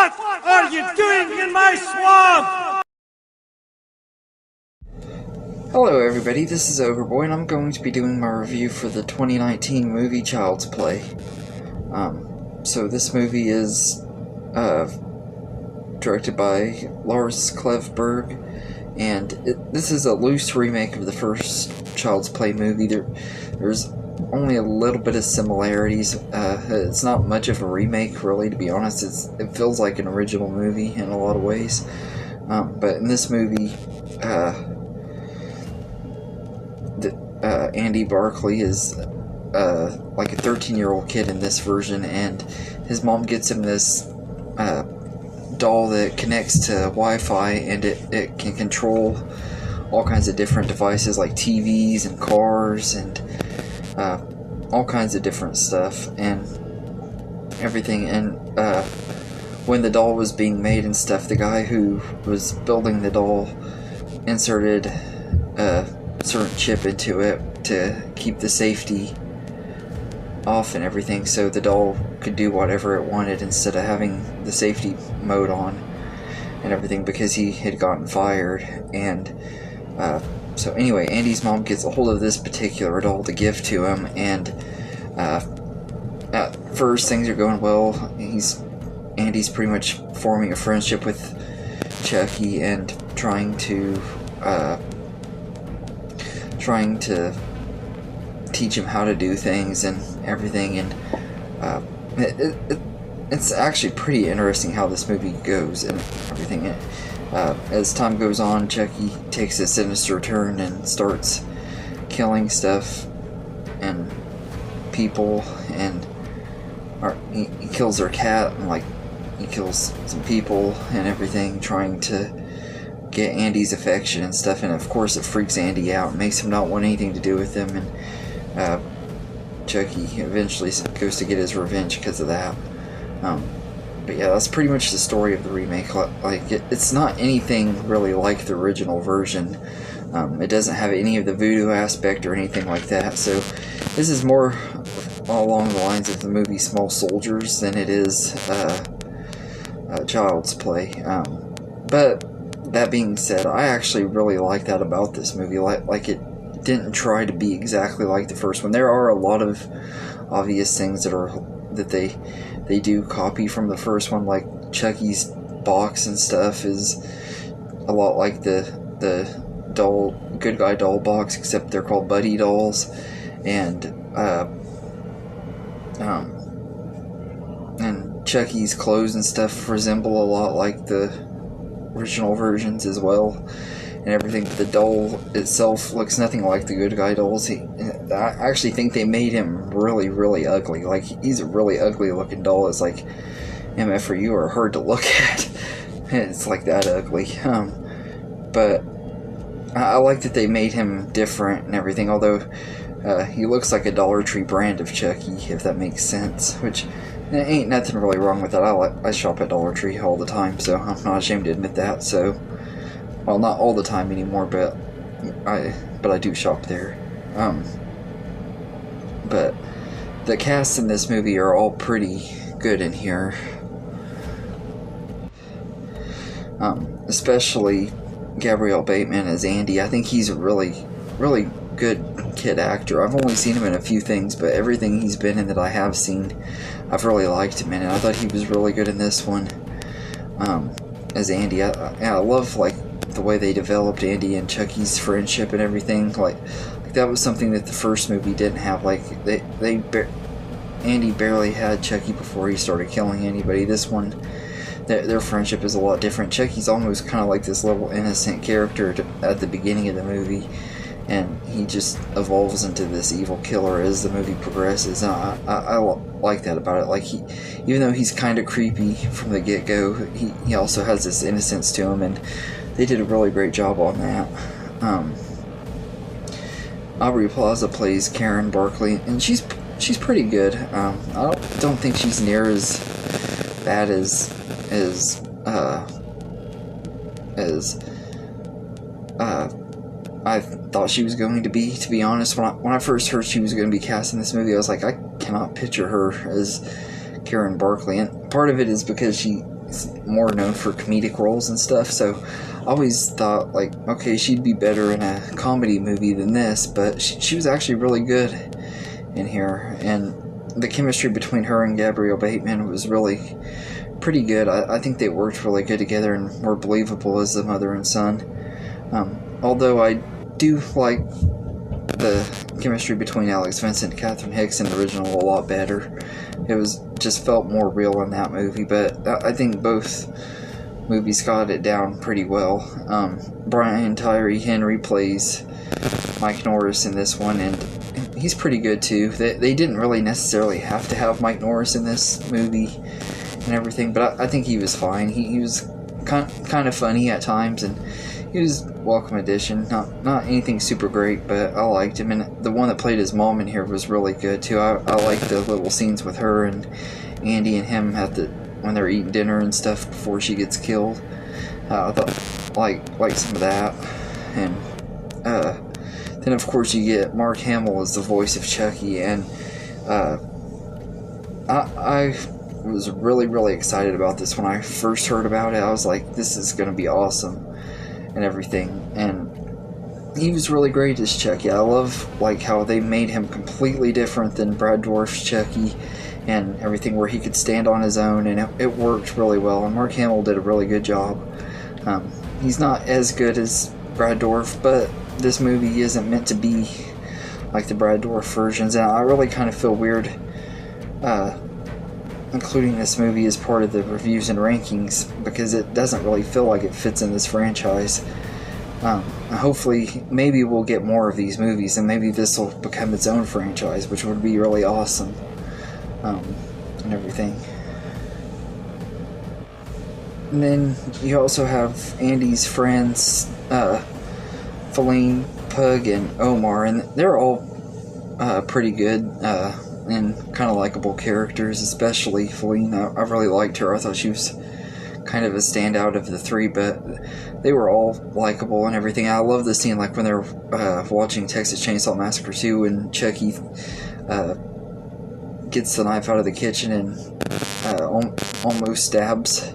What are you doing in my swamp? Hello everybody, this is Overboy, and I'm going to be doing my review for the 2019 movie Child's Play. So this movie is directed by Lars Klevberg, and this is a loose remake of the first Child's Play movie. There's only a little bit of similarities. It's not much of a remake, really, to be honest. It feels like an original movie in a lot of ways. But in this movie, Andy Barclay is like a 13-year-old kid in this version, and his mom gets him this doll that connects to Wi-Fi, and it can control all kinds of different devices like TVs and cars and all kinds of different stuff and everything. And when the doll was being made and stuff, the guy who was building the doll inserted a certain chip into it to keep the safety off and everything, so the doll could do whatever it wanted instead of having the safety mode on and everything, because he had gotten fired. And so anyway, Andy's mom gets a hold of this particular doll to give to him, and at first things are going well. Andy's pretty much forming a friendship with Chucky and trying to teach him how to do things and everything. And it's actually pretty interesting how this movie goes and everything. As time goes on, Chucky takes a sinister turn and starts killing stuff and people, and he kills their cat, and he kills some people and everything, trying to get Andy's affection and stuff. And of course it freaks Andy out and makes him not want anything to do with him, and Chucky eventually goes to get his revenge because of that. But yeah, that's pretty much the story of the remake. It's not anything really like the original version. It doesn't have any of the voodoo aspect or anything like that, so this is more along the lines of the movie Small Soldiers than it is Child's Play. But that being said, I actually really like that about this movie. Like it didn't try to be exactly like the first one. There are a lot of obvious things that they do copy from the first one, like Chucky's box and stuff is a lot like the good guy doll box, except they're called buddy dolls. And Chucky's clothes and stuff resemble a lot like the original versions as well and everything. The doll itself looks nothing like the good guy dolls. I actually think they made him really, really ugly. Like, he's a really ugly looking doll. It's like, MF for you are hard to look at. It's like that ugly. But I like that they made him different and everything, although he looks like a Dollar Tree brand of Chucky, if that makes sense, which ain't nothing really wrong with that. I shop at Dollar Tree all the time, so I'm not ashamed to admit that. So, well, not all the time anymore, but I do shop there. But the cast in this movie are all pretty good in here. Especially Gabriel Bateman as Andy. I think he's a really, really good kid actor. I've only seen him in a few things, but everything he's been in that I have seen, I've really liked him in, and I thought he was really good in this one as Andy. I love the way they developed Andy and Chucky's friendship and everything. Like that was something that the first movie didn't have. Like Andy barely had Chucky before he started killing anybody. This one, their friendship is a lot different. Chucky's almost kind of like this little innocent character at the beginning of the movie, and he just evolves into this evil killer as the movie progresses. And I like that about it. Like, even though he's kind of creepy from the get-go, he also has this innocence to him, and they did a really great job on that. Aubrey Plaza plays Karen Barclay, and she's pretty good. I don't think she's near as bad as I thought she was going to be honest. When I first heard she was going to be cast in this movie, I was like, I cannot picture her as Karen Barclay. And part of it is because she more known for comedic roles and stuff, so I always thought, like, okay, she'd be better in a comedy movie than this, but she was actually really good in here, and the chemistry between her and Gabrielle Bateman was really pretty good. I think they worked really good together and were believable as the mother and son. Although I do like the chemistry between Alex Vincent and Catherine Hicks in the original a lot better. It was just felt more real in that movie, but I think both movies got it down pretty well. Brian Tyree Henry plays Mike Norris in this one, and he's pretty good too. They didn't really necessarily have to have Mike Norris in this movie and everything, but I think he was fine. He was kind of funny at times, and he was a welcome addition. Not anything super great, but I liked him. And the one that played his mom in here was really good too. I liked the little scenes with her and Andy and him when they're eating dinner and stuff before she gets killed. I thought like some of that, and then of course you get Mark Hamill as the voice of Chucky, and I was really excited about this when I first heard about it. I was like, this is gonna be awesome and everything, and he was really great as Chucky. I love like how they made him completely different than Brad Dourif's Chucky and everything, where he could stand on his own, and it worked really well, and Mark Hamill did a really good job. He's not as good as Brad Dourif, but this movie isn't meant to be like the Brad Dourif versions, and I really kind of feel weird including this movie as part of the reviews and rankings, because it doesn't really feel like it fits in this franchise. Hopefully, maybe we'll get more of these movies, and maybe this will become its own franchise, which would be really awesome, and everything. And then you also have Andy's friends, Feline, Pug, and Omar, and they're all pretty good and kind of likable characters, especially Feline. I really liked her. I thought she was kind of a standout of the three, but they were all likable and everything. I love the scene, like when they're watching Texas Chainsaw Massacre 2, and Chucky gets the knife out of the kitchen and almost stabs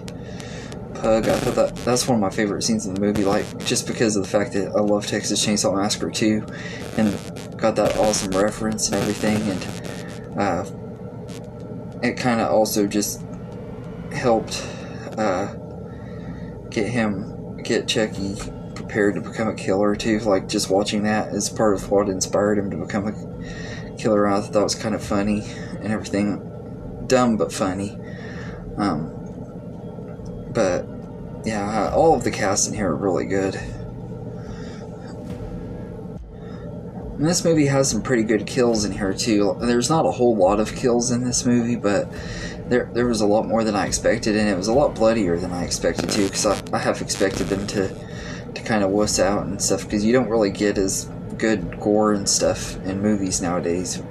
Pug. I thought that's one of my favorite scenes in the movie, like just because of the fact that I love Texas Chainsaw Massacre 2 and got that awesome reference and everything, and it kind of also just helped get Chucky prepared to become a killer too. Like just watching that is part of what inspired him to become a killer. I thought it was kind of funny and everything, dumb but funny. But yeah, all of the cast in here are really good. And this movie has some pretty good kills in here too. There's not a whole lot of kills in this movie, but there was a lot more than I expected, and it was a lot bloodier than I expected too, because I have expected them to kind of wuss out and stuff, because you don't really get as good gore and stuff in movies nowadays.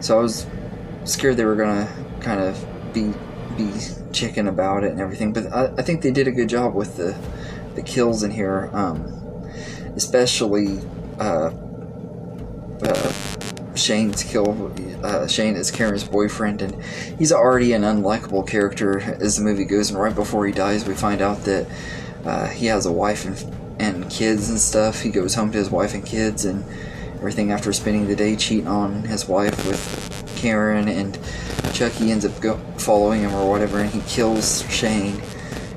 So I was scared they were gonna kind of be chicken about it and everything, but I think they did a good job with the kills in here, especially Shane's kill. Shane is Karen's boyfriend, and he's already an unlikable character as the movie goes, and right before he dies we find out that he has a wife and kids and stuff. He goes home to his wife and kids and everything after spending the day cheating on his wife with Karen, and Chucky ends up following him or whatever, and he kills Shane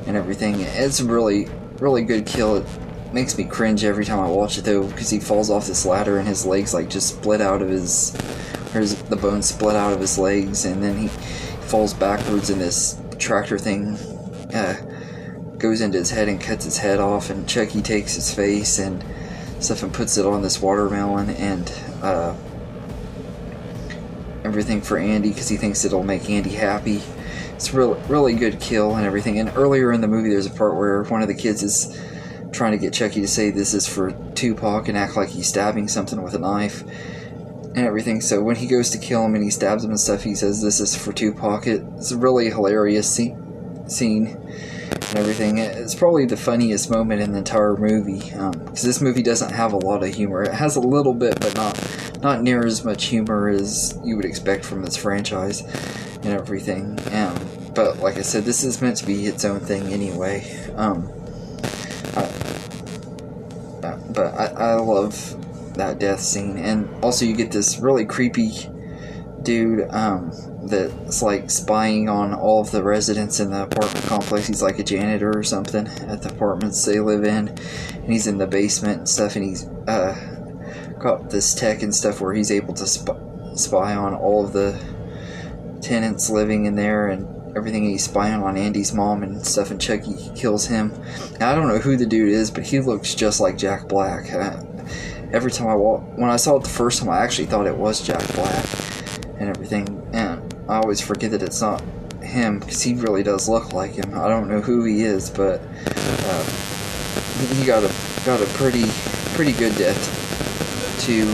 and everything. It's a really good kill. It makes me cringe every time I watch it though, because he falls off this ladder and his legs like just split out of the bones split out of his legs, and then he falls backwards, and this tractor thing goes into his head and cuts his head off, and Chucky takes his face and stuff and puts it on this watermelon and everything for Andy, because he thinks it'll make Andy happy. It's really good kill and everything. And earlier in the movie there's a part where one of the kids is trying to get Chucky to say this is for Tupac and act like he's stabbing something with a knife and everything. So when he goes to kill him and he stabs him and stuff, he says this is for Tupac. It's a really hilarious scene and everything. It's probably the funniest moment in the entire movie, because this movie doesn't have a lot of humor. It has a little bit, but not near as much humor as you would expect from this franchise and everything. but like I said, this is meant to be its own thing anyway. But I love that death scene, and also you get this really creepy dude that's like spying on all of the residents in the apartment complex. He's like a janitor or something at the apartments they live in, and he's in the basement and stuff, and he's got this tech and stuff where he's able to spy on all of the tenants living in there and everything. He's spying on Andy's mom and stuff, and Chucky kills him. Now, I don't know who the dude is, but he looks just like Jack Black. Every time when I saw it the first time, I actually thought it was Jack Black and everything, and I always forget that it's not him, because he really does look like him. I don't know who he is, but he got a pretty good death too.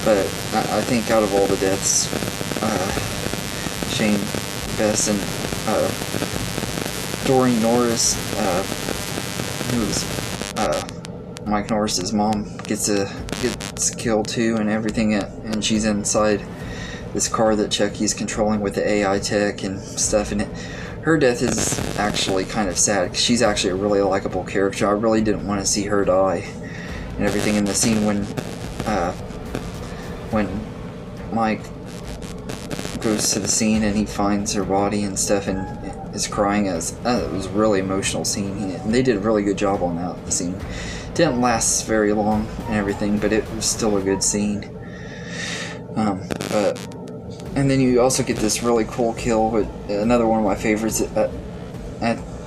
But I think out of all the deaths, Shane Bess and Doreen Norris, who's Mike Norris's mom, gets killed too and everything, and she's inside this car that Chucky's controlling with the AI tech and stuff, and her death is actually kind of sad, because she's actually a really likable character. I really didn't want to see her die and everything. In the scene when Mike goes to the scene and he finds her body and stuff and is crying, it was a really emotional scene. They did a really good job on that scene. Didn't last very long and everything, but it was still a good scene. And then you also get this really cool kill with another one of my favorites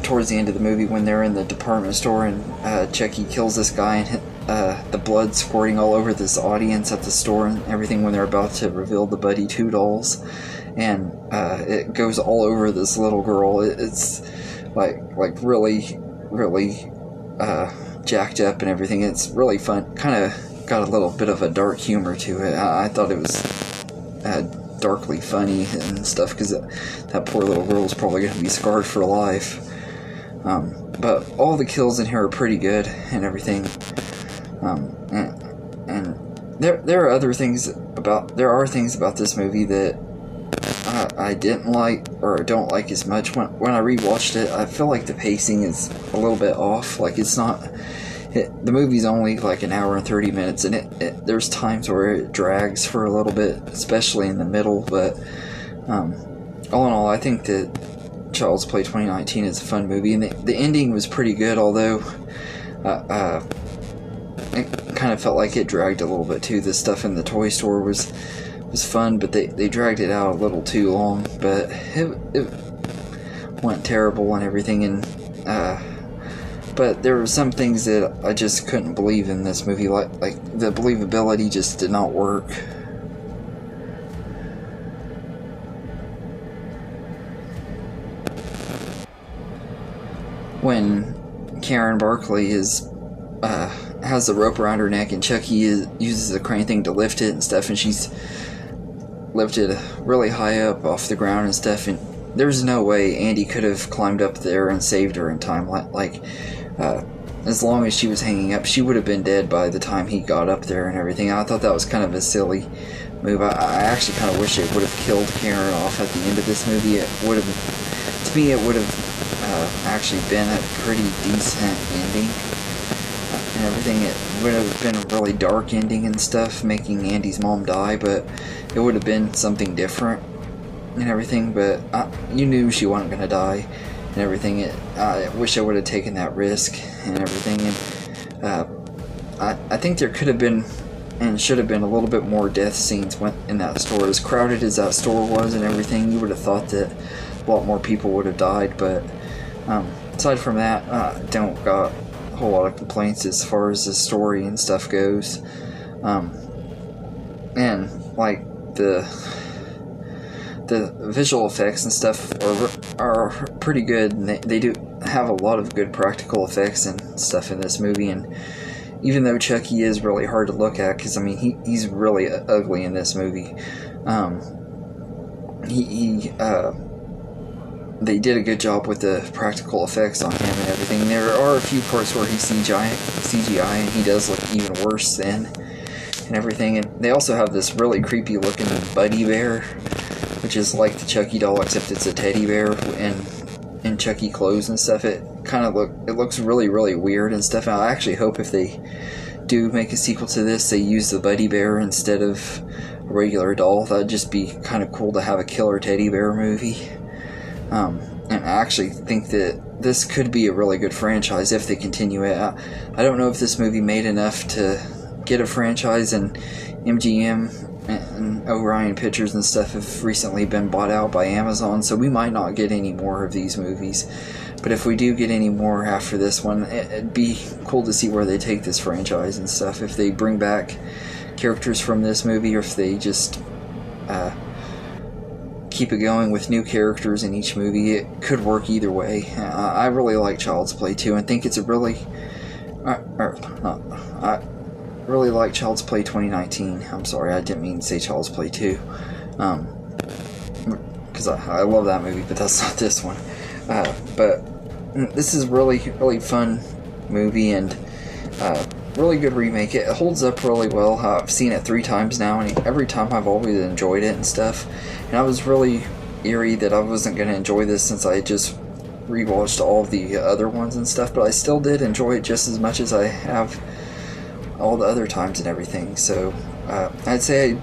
towards the end of the movie, when they're in the department store and Chucky kills this guy, and the blood squirting all over this audience at the store and everything when they're about to reveal the Buddy 2 dolls, and it goes all over this little girl. It's like really jacked up and everything. It's really fun. Kind of got a little bit of a dark humor to it. I thought it was darkly funny and stuff, because that poor little girl is probably going to be scarred for life. But all the kills in here are pretty good and everything. And there are things about this movie that I didn't like, or don't like as much. When I rewatched it, I feel like the pacing is a little bit off. Like, it's not. The movie's only like an hour and 30 minutes, and there's times where it drags for a little bit, especially in the middle. But all in all, I think that Child's Play 2019 is a fun movie, and the ending was pretty good, although it kind of felt like it dragged a little bit too. The stuff in the toy store was fun, but they dragged it out a little too long. But it went terrible and everything, and but there were some things that I just couldn't believe in this movie, like the believability just did not work. When Karen Barkley has the rope around her neck, and Chucky uses the crane thing to lift it and stuff, and she's lifted really high up off the ground and stuff, and there's no way Andy could have climbed up there and saved her in time. As long as she was hanging up, she would have been dead by the time he got up there and everything. I thought that was kind of a silly move. I actually kind of wish it would have killed Karen off at the end of this movie. It would have, to me, it would have actually been a pretty decent ending and everything. It would have been a really dark ending and stuff, making Andy's mom die, but it would have been something different and everything. But you knew she wasn't going to die and everything. I wish I would have taken that risk and everything. And I think there could have been and should have been a little bit more death scenes in that store. As crowded as that store was and everything, you would have thought that a lot more people would have died. But aside from that, I don't got a whole lot of complaints as far as the story and stuff goes. And like the visual effects and stuff are pretty good, and they do have a lot of good practical effects and stuff in this movie. And even though Chucky is really hard to look at, because I mean he's really ugly in this movie, they did a good job with the practical effects on him and everything. There are a few parts where he's CGI and he does look even worse then and everything. And they also have this really creepy looking buddy bear, which is like the Chucky doll, except it's a teddy bear in Chucky clothes and stuff. It looks really, really weird and stuff. And I actually hope if they do make a sequel to this, they use the Buddy Bear instead of a regular doll. That'd just be kind of cool to have a killer teddy bear movie. And I actually think that this could be a really good franchise if they continue it. I don't know if this movie made enough to get a franchise, and MGM and Orion Pictures and stuff have recently been bought out by Amazon, so we might not get any more of these movies. But if we do get any more after this one, it'd be cool to see where they take this franchise and stuff. If they bring back characters from this movie, or if they just keep it going with new characters in each movie. It could work either way. I really like Child's Play 2 and think it's a really... I really like Child's Play 2019. I'm sorry, I didn't mean to say Child's Play 2. Because I love that movie, but that's not this one. But this is really, really fun movie, and really good remake. It holds up really well. I've seen it 3 times now, and every time I've always enjoyed it and stuff. And I was really eerie that I wasn't going to enjoy this since I just rewatched all of the other ones and stuff, but I still did enjoy it just as much as I have all the other times and everything. So I'd say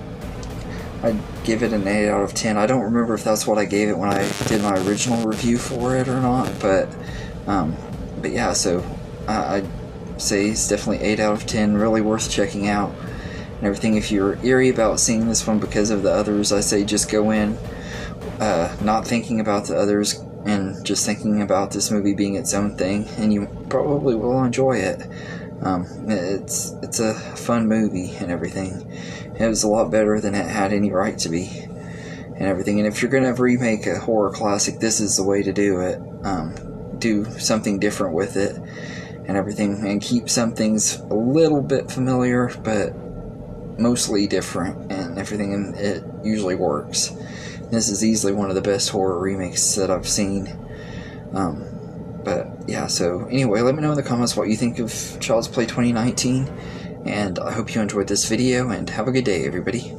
I'd give it an 8 out of 10. I don't remember if that's what I gave it when I did my original review for it or not, but yeah, so I'd say it's definitely 8 out of 10, really worth checking out and everything. If you're eerie about seeing this one because of the others, I say just go in not thinking about the others and just thinking about this movie being its own thing, and you probably will enjoy it. It's a fun movie and everything. It was a lot better than it had any right to be and everything. And if you're gonna remake a horror classic, this is the way to do it. Do something different with it and everything, and keep some things a little bit familiar but mostly different and everything, and it usually works. This is easily one of the best horror remakes that I've seen. But yeah, so anyway, let me know in the comments what you think of Child's Play 2019, and I hope you enjoyed this video, and have a good day, everybody.